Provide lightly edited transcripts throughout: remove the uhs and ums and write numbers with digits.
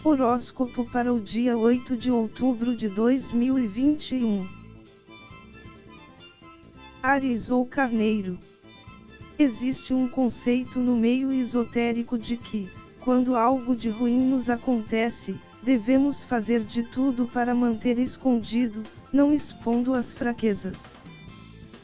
Horóscopo para o dia 8 de outubro de 2021. Áries ou Carneiro. Existe um conceito no meio esotérico de que, quando algo de ruim nos acontece, devemos fazer de tudo para manter escondido, não expondo as fraquezas.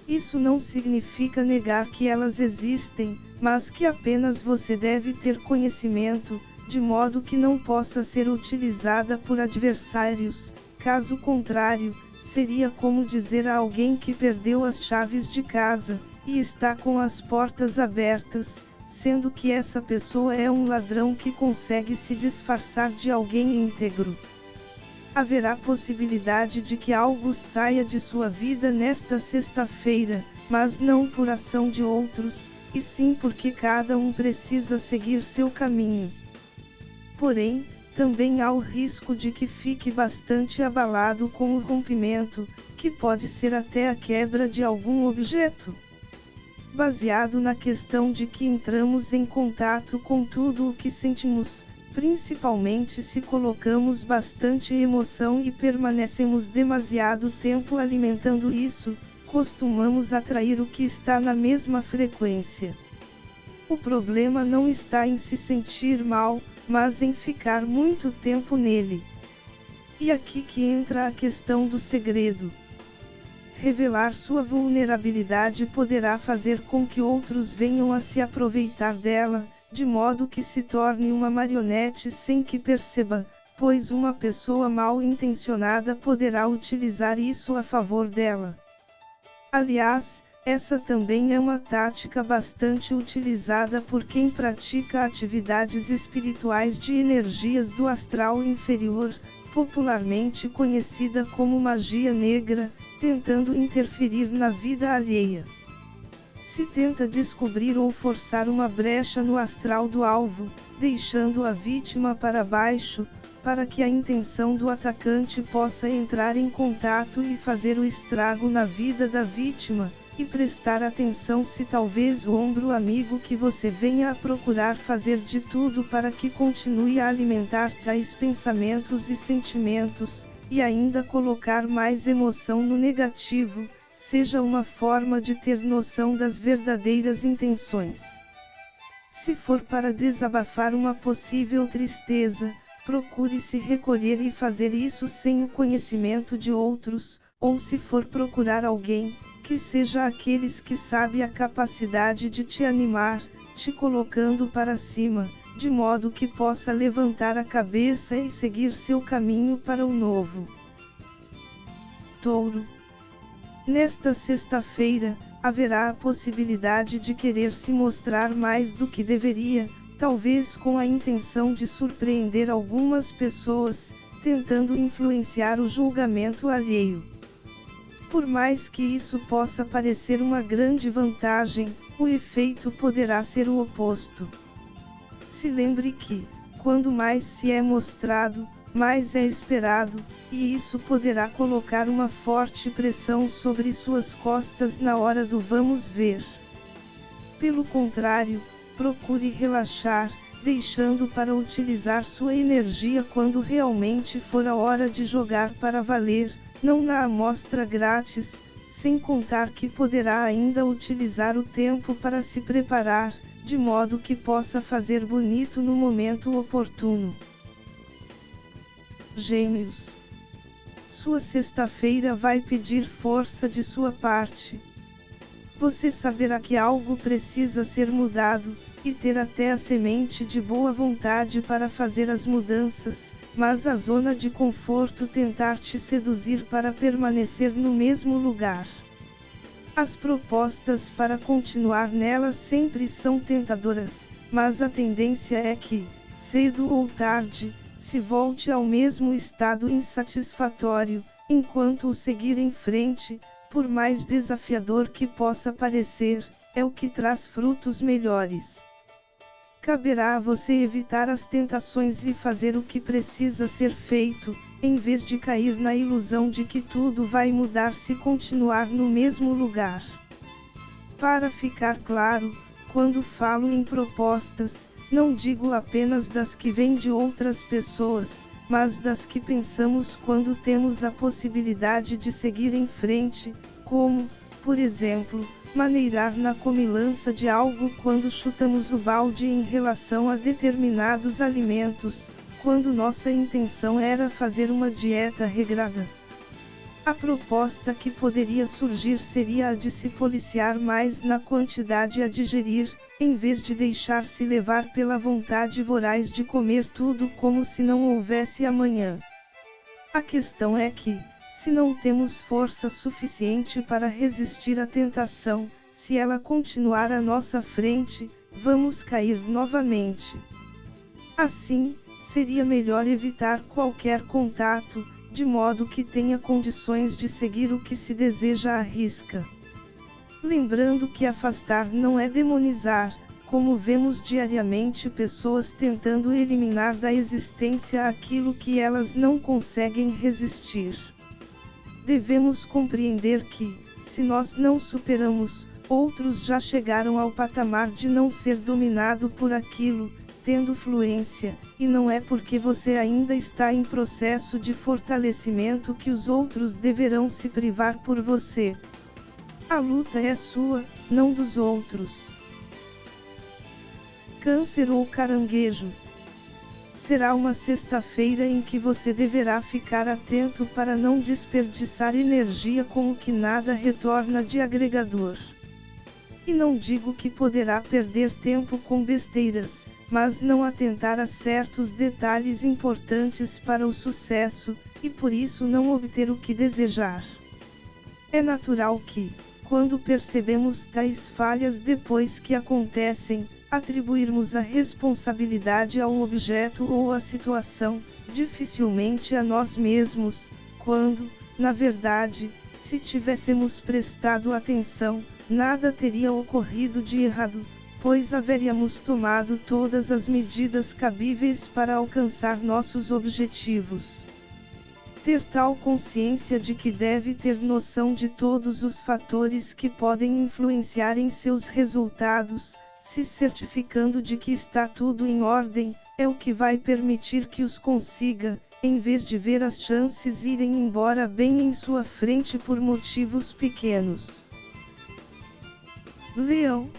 Isso não significa negar que elas existem, mas que apenas você deve ter conhecimento, de modo que não possa ser utilizada por adversários. Caso contrário, seria como dizer a alguém que perdeu as chaves de casa, e está com as portas abertas, sendo que essa pessoa é um ladrão que consegue se disfarçar de alguém íntegro. Haverá possibilidade de que algo saia de sua vida nesta sexta-feira, mas não por ação de outros, e sim porque cada um precisa seguir seu caminho. Porém, também há o risco de que fique bastante abalado com o rompimento, que pode ser até a quebra de algum objeto. Baseado na questão de que entramos em contato com tudo o que sentimos, principalmente se colocamos bastante emoção e permanecemos demasiado tempo alimentando isso, costumamos atrair o que está na mesma frequência. O problema não está em se sentir mal, mas em ficar muito tempo nele. E aqui que entra a questão do segredo. Revelar sua vulnerabilidade poderá fazer com que outros venham a se aproveitar dela, de modo que se torne uma marionete sem que perceba, pois uma pessoa mal intencionada poderá utilizar isso a favor dela. Aliás, essa também é uma tática bastante utilizada por quem pratica atividades espirituais de energias do astral inferior, popularmente conhecida como magia negra, tentando interferir na vida alheia. Se tenta descobrir ou forçar uma brecha no astral do alvo, deixando a vítima para baixo, para que a intenção do atacante possa entrar em contato e fazer o estrago na vida da vítima, e prestar atenção se talvez o ombro amigo que você venha a procurar fazer de tudo para que continue a alimentar tais pensamentos e sentimentos, e ainda colocar mais emoção no negativo, seja uma forma de ter noção das verdadeiras intenções. Se for para desabafar uma possível tristeza, procure se recolher e fazer isso sem o conhecimento de outros, ou se for procurar alguém, que seja aqueles que sabe a capacidade de te animar, te colocando para cima, de modo que possa levantar a cabeça e seguir seu caminho para o novo. Touro. Nesta sexta-feira, haverá a possibilidade de querer se mostrar mais do que deveria, talvez com a intenção de surpreender algumas pessoas, tentando influenciar o julgamento alheio. Por mais que isso possa parecer uma grande vantagem, o efeito poderá ser o oposto. Se lembre que, quando mais se é mostrado, mais é esperado, e isso poderá colocar uma forte pressão sobre suas costas na hora do vamos ver. Pelo contrário, procure relaxar, deixando para utilizar sua energia quando realmente for a hora de jogar para valer, não na amostra grátis, sem contar que poderá ainda utilizar o tempo para se preparar, de modo que possa fazer bonito no momento oportuno. Gêmeos. Sua sexta-feira vai pedir força de sua parte. Você saberá que algo precisa ser mudado, e ter até a semente de boa vontade para fazer as mudanças, mas a zona de conforto tentar te seduzir para permanecer no mesmo lugar. As propostas para continuar nelas sempre são tentadoras, mas a tendência é que, cedo ou tarde, se volte ao mesmo estado insatisfatório, enquanto o seguir em frente, por mais desafiador que possa parecer, é o que traz frutos melhores. Caberá a você evitar as tentações e fazer o que precisa ser feito, em vez de cair na ilusão de que tudo vai mudar se continuar no mesmo lugar. Para ficar claro, quando falo em propostas, Não digo apenas das que vêm de outras pessoas, mas das que pensamos quando temos a possibilidade de seguir em frente, como, por exemplo, maneirar na comilança de algo quando chutamos o balde em relação a determinados alimentos, quando nossa intenção era fazer uma dieta regrada. A proposta que poderia surgir seria a de se policiar mais na quantidade a digerir, em vez de deixar-se levar pela vontade voraz de comer tudo como se não houvesse amanhã. A questão é que, se não temos força suficiente para resistir à tentação, se ela continuar à nossa frente, vamos cair novamente. Assim, seria melhor evitar qualquer contato, de modo que tenha condições de seguir o que se deseja à risca. Lembrando que afastar não é demonizar, como vemos diariamente pessoas tentando eliminar da existência aquilo que elas não conseguem resistir. Devemos compreender que, se nós não superamos, outros já chegaram ao patamar de não ser dominado por aquilo, tendo fluência, e não é porque você ainda está em processo de fortalecimento que os outros deverão se privar por você. A luta é sua, não dos outros. Câncer ou caranguejo. Será uma sexta-feira em que você deverá ficar atento para não desperdiçar energia com o que nada retorna de agregador. E não digo que poderá perder tempo com besteiras, mas não atentar a certos detalhes importantes para o sucesso, e por isso não obter o que desejar. É natural que, quando percebemos tais falhas depois que acontecem, atribuirmos a responsabilidade ao objeto ou à situação, dificilmente a nós mesmos, quando, na verdade, se tivéssemos prestado atenção, nada teria ocorrido de errado, pois haveríamos tomado todas as medidas cabíveis para alcançar nossos objetivos. Ter tal consciência de que deve ter noção de todos os fatores que podem influenciar em seus resultados, se certificando de que está tudo em ordem, é o que vai permitir que os consiga, em vez de ver as chances irem embora bem em sua frente por motivos pequenos. Leão.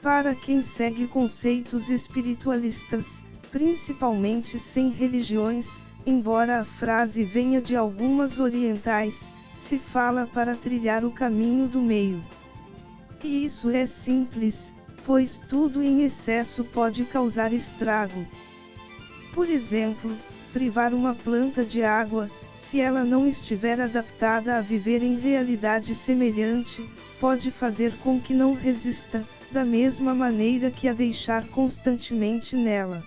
Para quem segue conceitos espiritualistas, principalmente sem religiões, embora a frase venha de algumas orientais, se fala para trilhar o caminho do meio. E isso é simples, pois tudo em excesso pode causar estrago. Por exemplo, privar uma planta de água, se ela não estiver adaptada a viver em realidade semelhante, pode fazer com que não resista, da mesma maneira que a deixar constantemente nela.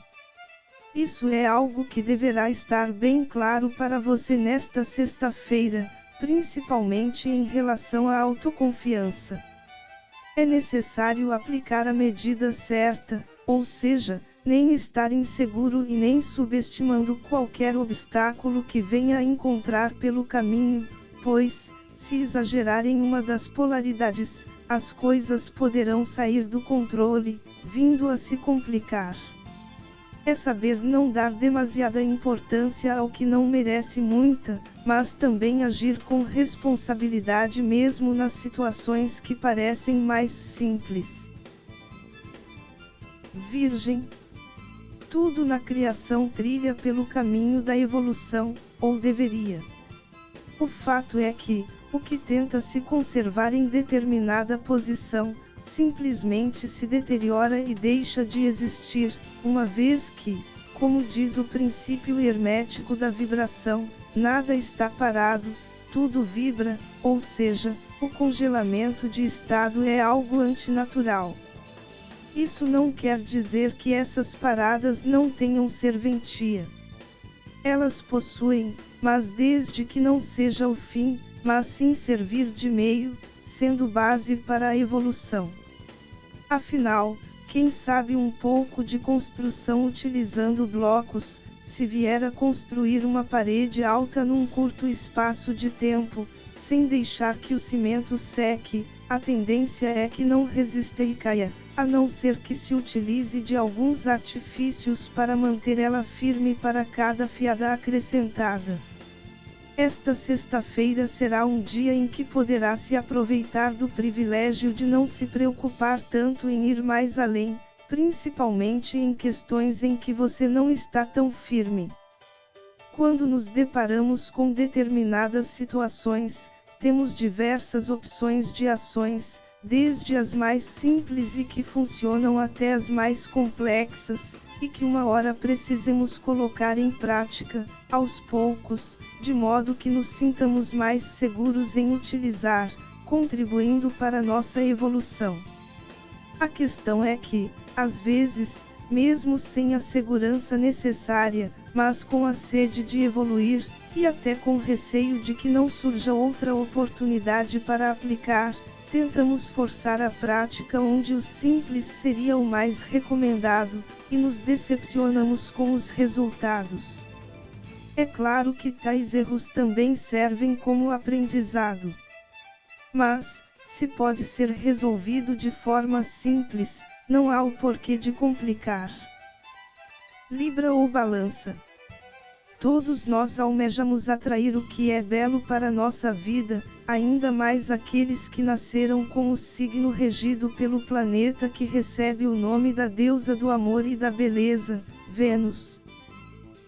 Isso é algo que deverá estar bem claro para você nesta sexta-feira, principalmente em relação à autoconfiança. É necessário aplicar a medida certa, ou seja, nem estar inseguro e nem subestimando qualquer obstáculo que venha a encontrar pelo caminho, pois, se exagerar em uma das polaridades, as coisas poderão sair do controle, vindo a se complicar. É saber não dar demasiada importância ao que não merece muita, mas também agir com responsabilidade mesmo nas situações que parecem mais simples. Virgem. Tudo na criação trilha pelo caminho da evolução, ou deveria. O fato é que, o que tenta se conservar em determinada posição, simplesmente se deteriora e deixa de existir, uma vez que, como diz o princípio hermético da vibração, nada está parado, tudo vibra, ou seja, o congelamento de estado é algo antinatural. Isso não quer dizer que essas paradas não tenham serventia. Elas possuem, mas desde que não seja o fim, mas sim servir de meio, sendo base para a evolução. Afinal, quem sabe um pouco de construção utilizando blocos, se vier a construir uma parede alta num curto espaço de tempo, sem deixar que o cimento seque, a tendência é que não resista e caia, a não ser que se utilize de alguns artifícios para manter ela firme para cada fiada acrescentada. Esta sexta-feira será um dia em que poderá se aproveitar do privilégio de não se preocupar tanto em ir mais além, principalmente em questões em que você não está tão firme. Quando nos deparamos com determinadas situações, temos diversas opções de ações, desde as mais simples e que funcionam até as mais complexas, e que uma hora precisemos colocar em prática, aos poucos, de modo que nos sintamos mais seguros em utilizar, contribuindo para nossa evolução. A questão é que, às vezes, mesmo sem a segurança necessária, mas com a sede de evoluir, e até com receio de que não surja outra oportunidade para aplicar, tentamos forçar a prática onde o simples seria o mais recomendado, e nos decepcionamos com os resultados. É claro que tais erros também servem como aprendizado. Mas, se pode ser resolvido de forma simples, não há o porquê de complicar. Libra ou balança. Todos nós almejamos atrair o que é belo para nossa vida, ainda mais aqueles que nasceram com o signo regido pelo planeta que recebe o nome da deusa do amor e da beleza, Vênus.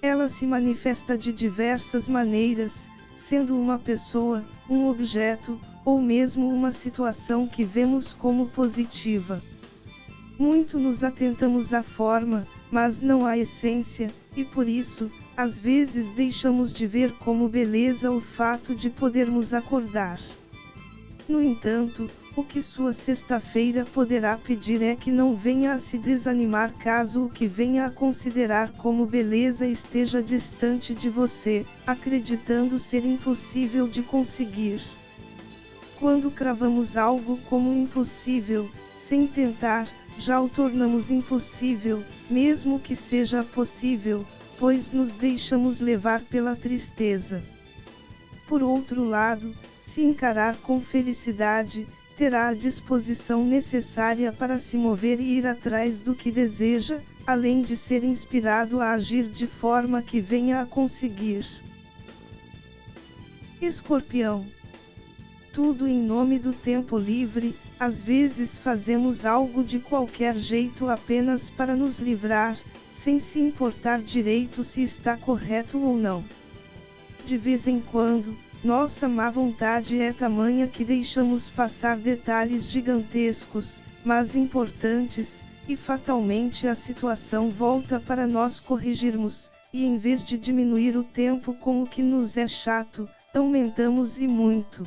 Ela se manifesta de diversas maneiras, sendo uma pessoa, um objeto, ou mesmo uma situação que vemos como positiva. Muito nos atentamos à forma, mas não à essência, e por isso, às vezes deixamos de ver como beleza o fato de podermos acordar. No entanto, o que sua sexta-feira poderá pedir é que não venha a se desanimar caso o que venha a considerar como beleza esteja distante de você, acreditando ser impossível de conseguir. Quando cravamos algo como impossível, sem tentar, já o tornamos impossível, mesmo que seja possível, pois nos deixamos levar pela tristeza. Por outro lado, se encarar com felicidade, terá a disposição necessária para se mover e ir atrás do que deseja, além de ser inspirado a agir de forma que venha a conseguir. Escorpião. Tudo em nome do tempo livre. Às vezes fazemos algo de qualquer jeito apenas para nos livrar, sem se importar direito se está correto ou não. De vez em quando, nossa má vontade é tamanha que deixamos passar detalhes gigantescos, mas importantes, e fatalmente a situação volta para nós corrigirmos, e em vez de diminuir o tempo com o que nos é chato, aumentamos e muito.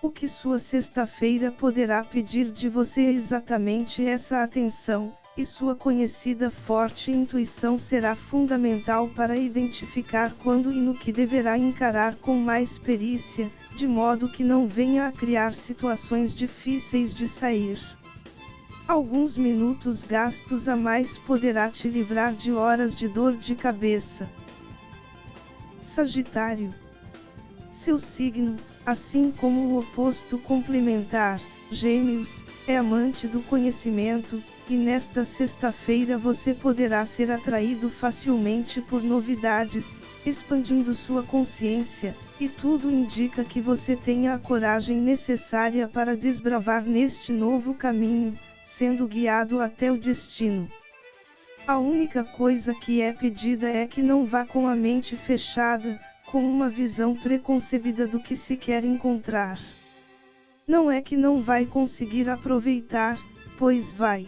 O que sua sexta-feira poderá pedir de você é exatamente essa atenção, e sua conhecida forte intuição será fundamental para identificar quando e no que deverá encarar com mais perícia, de modo que não venha a criar situações difíceis de sair. Alguns minutos gastos a mais poderá te livrar de horas de dor de cabeça. Sagitário. Seu signo, assim como o oposto complementar, Gêmeos, é amante do conhecimento, e nesta sexta-feira você poderá ser atraído facilmente por novidades, expandindo sua consciência, e tudo indica que você tenha a coragem necessária para desbravar neste novo caminho, sendo guiado até o destino. A única coisa que é pedida é que não vá com a mente fechada, com uma visão preconcebida do que se quer encontrar. Não é que não vai conseguir aproveitar, pois vai.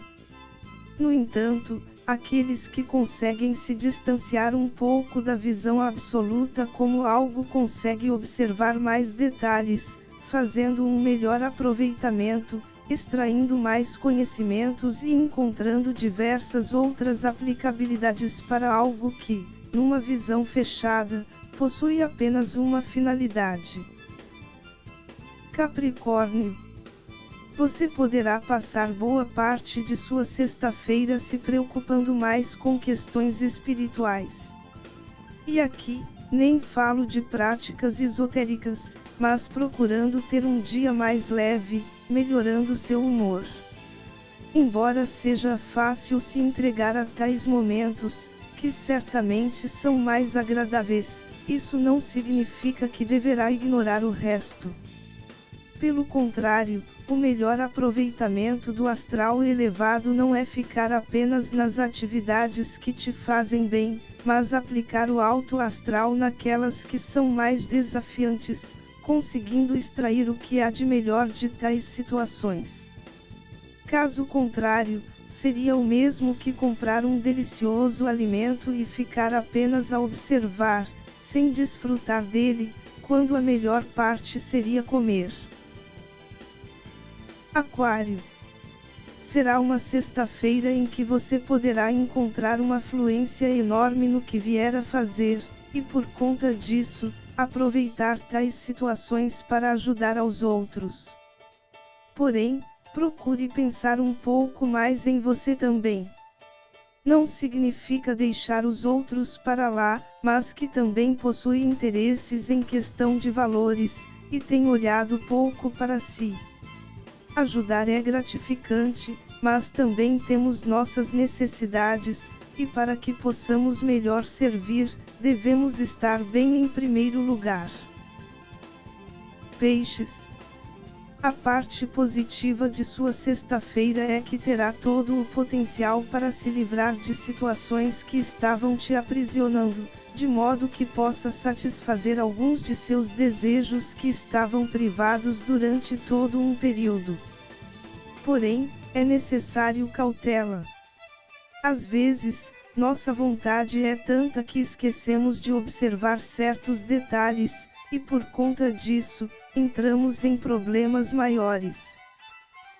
No entanto, aqueles que conseguem se distanciar um pouco da visão absoluta como algo consegue observar mais detalhes, fazendo um melhor aproveitamento, extraindo mais conhecimentos e encontrando diversas outras aplicabilidades para algo que, numa visão fechada, possui apenas uma finalidade. Capricórnio. Você poderá passar boa parte de sua sexta-feira se preocupando mais com questões espirituais. E aqui, nem falo de práticas esotéricas, mas procurando ter um dia mais leve, melhorando seu humor. Embora seja fácil se entregar a tais momentos, que certamente são mais agradáveis, isso não significa que deverá ignorar o resto. Pelo contrário, o melhor aproveitamento do astral elevado não é ficar apenas nas atividades que te fazem bem, mas aplicar o alto astral naquelas que são mais desafiantes, conseguindo extrair o que há de melhor de tais situações. Caso contrário, seria o mesmo que comprar um delicioso alimento e ficar apenas a observar, sem desfrutar dele, quando a melhor parte seria comer. Aquário. Será uma sexta-feira em que você poderá encontrar uma fluência enorme no que vier a fazer, e por conta disso, aproveitar tais situações para ajudar aos outros. Porém, procure pensar um pouco mais em você também. Não significa deixar os outros para lá, mas que também possui interesses em questão de valores, e tem olhado pouco para si. Ajudar é gratificante, mas também temos nossas necessidades, e para que possamos melhor servir, devemos estar bem em primeiro lugar. Peixes. A parte positiva de sua sexta-feira é que terá todo o potencial para se livrar de situações que estavam te aprisionando, de modo que possa satisfazer alguns de seus desejos que estavam privados durante todo um período. Porém, é necessário cautela. Às vezes, nossa vontade é tanta que esquecemos de observar certos detalhes, e por conta disso, entramos em problemas maiores.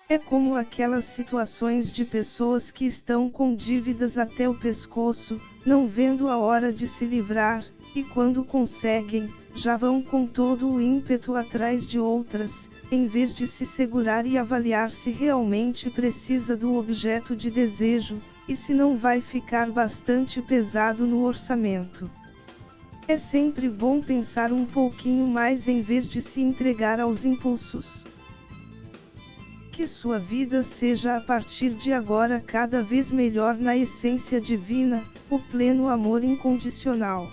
É como aquelas situações de pessoas que estão com dívidas até o pescoço, não vendo a hora de se livrar, e quando conseguem, já vão com todo o ímpeto atrás de outras, em vez de se segurar e avaliar se realmente precisa do objeto de desejo, e se não vai ficar bastante pesado no orçamento. É sempre bom pensar um pouquinho mais em vez de se entregar aos impulsos. Que sua vida seja a partir de agora cada vez melhor na essência divina, o pleno amor incondicional.